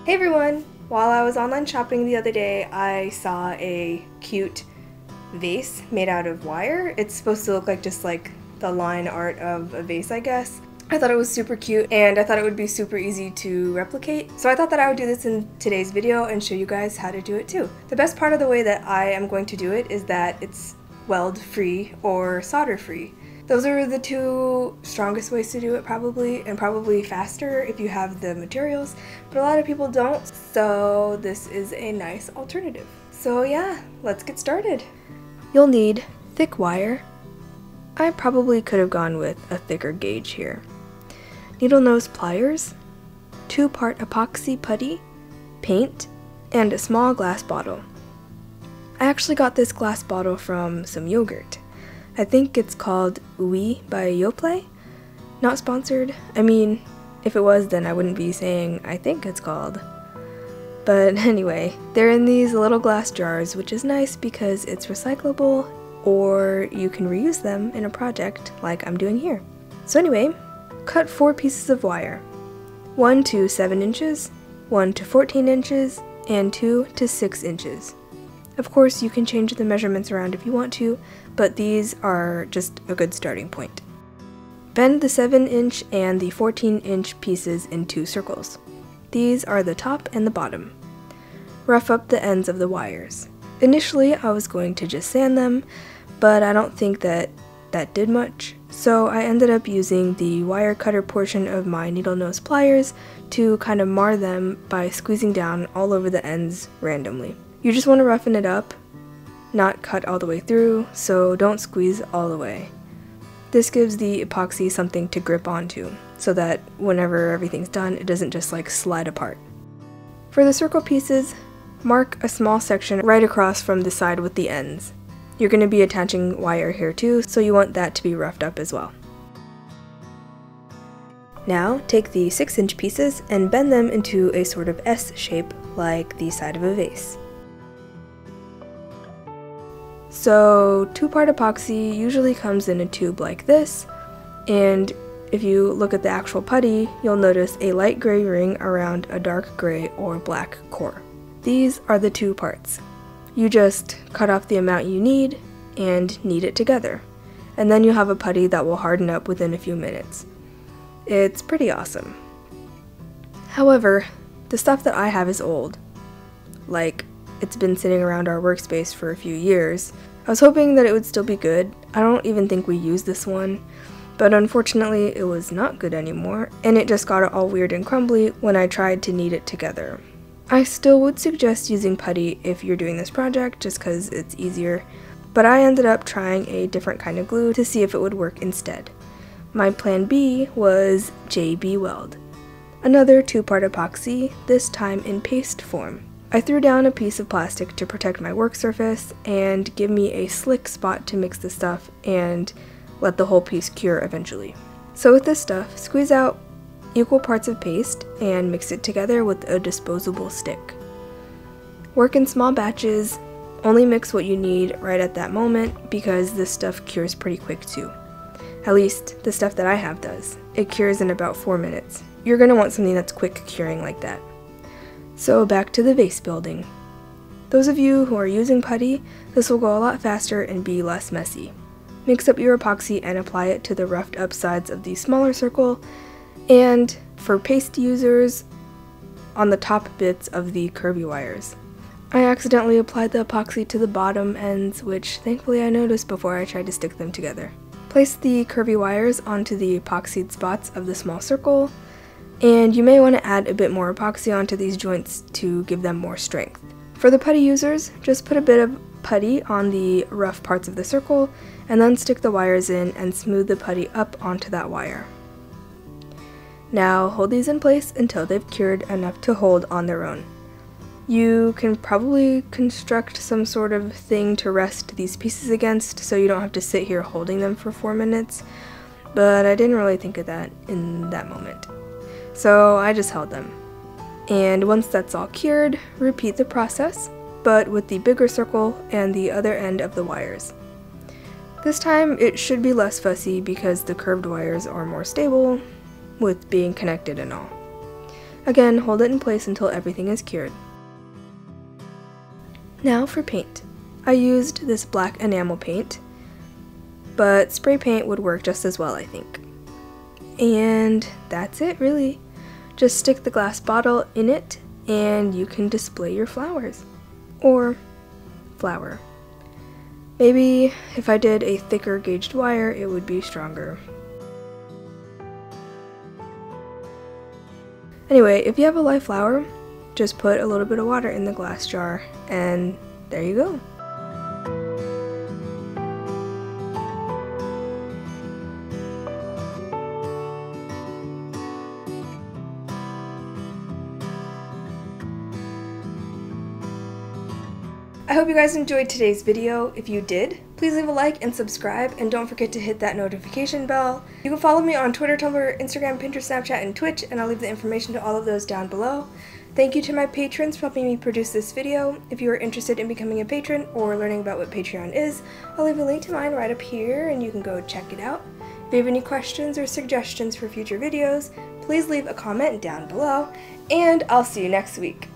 Hey everyone! While I was online shopping the other day, I saw a cute vase made out of wire. It's supposed to look like just like the line art of a vase, I guess. I thought it was super cute and I thought it would be super easy to replicate. So I thought that I would do this in today's video and show you guys how to do it too. The best part of the way that I am going to do it is that it's weld free or solder free. Those are the two strongest ways to do it probably, and probably faster if you have the materials, but a lot of people don't, so this is a nice alternative. So yeah, let's get started. You'll need thick wire. I probably could have gone with a thicker gauge here. Needle nose pliers, 2-part epoxy putty, paint, and a small glass bottle. I actually got this glass bottle from some yogurt. I think it's called Oui by Yoplait. Not sponsored. I mean, if it was, then I wouldn't be saying I think it's called. But anyway, they're in these little glass jars, which is nice because it's recyclable, or you can reuse them in a project like I'm doing here. So anyway, cut 4 pieces of wire. 1 to 7 inches, 1 to 14 inches, and 2 to 6 inches. Of course, you can change the measurements around if you want to, but these are just a good starting point. Bend the 7-inch and the 14-inch pieces in 2 circles. These are the top and the bottom. Rough up the ends of the wires. Initially, I was going to just sand them, but I don't think that did much, so I ended up using the wire cutter portion of my needle nose pliers to kind of mar them by squeezing down all over the ends randomly. You just want to roughen it up, not cut all the way through, so don't squeeze all the way. This gives the epoxy something to grip onto, so that whenever everything's done, it doesn't just like slide apart. For the circle pieces, mark a small section right across from the side with the ends. You're going to be attaching wire here too, so you want that to be roughed up as well. Now, take the 6-inch pieces and bend them into a sort of S shape like the side of a vase. So 2-part epoxy usually comes in a tube like this, and if you look at the actual putty, you'll notice a light gray ring around a dark gray or black core. These are the 2 parts. You just cut off the amount you need and knead it together, and then you'll have a putty that will harden up within a few minutes. It's pretty awesome. However, the stuff that I have is old. Like, it's been sitting around our workspace for a few years. I was hoping that it would still be good. I don't even think we used this one, but unfortunately it was not good anymore, and it just got all weird and crumbly when I tried to knead it together. I still would suggest using putty if you're doing this project just because it's easier, but I ended up trying a different kind of glue to see if it would work instead. My plan B was JB Weld, another 2-part epoxy, this time in paste form. I threw down a piece of plastic to protect my work surface and give me a slick spot to mix the stuff and let the whole piece cure eventually. So with this stuff, squeeze out equal parts of paste and mix it together with a disposable stick. Work in small batches, only mix what you need right at that moment because this stuff cures pretty quick too. At least the stuff that I have does. It cures in about 4 minutes. You're going to want something that's quick curing like that. So back to the vase building. Those of you who are using putty, this will go a lot faster and be less messy. Mix up your epoxy and apply it to the roughed up sides of the smaller circle, and for paste users, on the top bits of the curvy wires. I accidentally applied the epoxy to the bottom ends, which thankfully I noticed before I tried to stick them together. Place the curvy wires onto the epoxied spots of the small circle, and you may want to add a bit more epoxy onto these joints to give them more strength. For the putty users, just put a bit of putty on the rough parts of the circle, and then stick the wires in and smooth the putty up onto that wire. Now hold these in place until they've cured enough to hold on their own. You can probably construct some sort of thing to rest these pieces against so you don't have to sit here holding them for 4 minutes, but I didn't really think of that in that moment. So I just held them. And once that's all cured, repeat the process, but with the bigger circle and the other end of the wires. This time it should be less fussy because the curved wires are more stable with being connected and all. Again, hold it in place until everything is cured. Now for paint. I used this black enamel paint, but spray paint would work just as well, I think. And that's it, really. Just stick the glass bottle in it and you can display your flowers. Or flower. Maybe if I did a thicker gauged wire, it would be stronger. Anyway, if you have a live flower, just put a little bit of water in the glass jar and there you go. I hope you guys enjoyed today's video. If you did, please leave a like and subscribe, and don't forget to hit that notification bell. You can follow me on Twitter, Tumblr, Instagram, Pinterest, Snapchat, and Twitch, and I'll leave the information to all of those down below. Thank you to my patrons for helping me produce this video. If you are interested in becoming a patron or learning about what Patreon is, I'll leave a link to mine right up here and you can go check it out. If you have any questions or suggestions for future videos, please leave a comment down below, and I'll see you next week.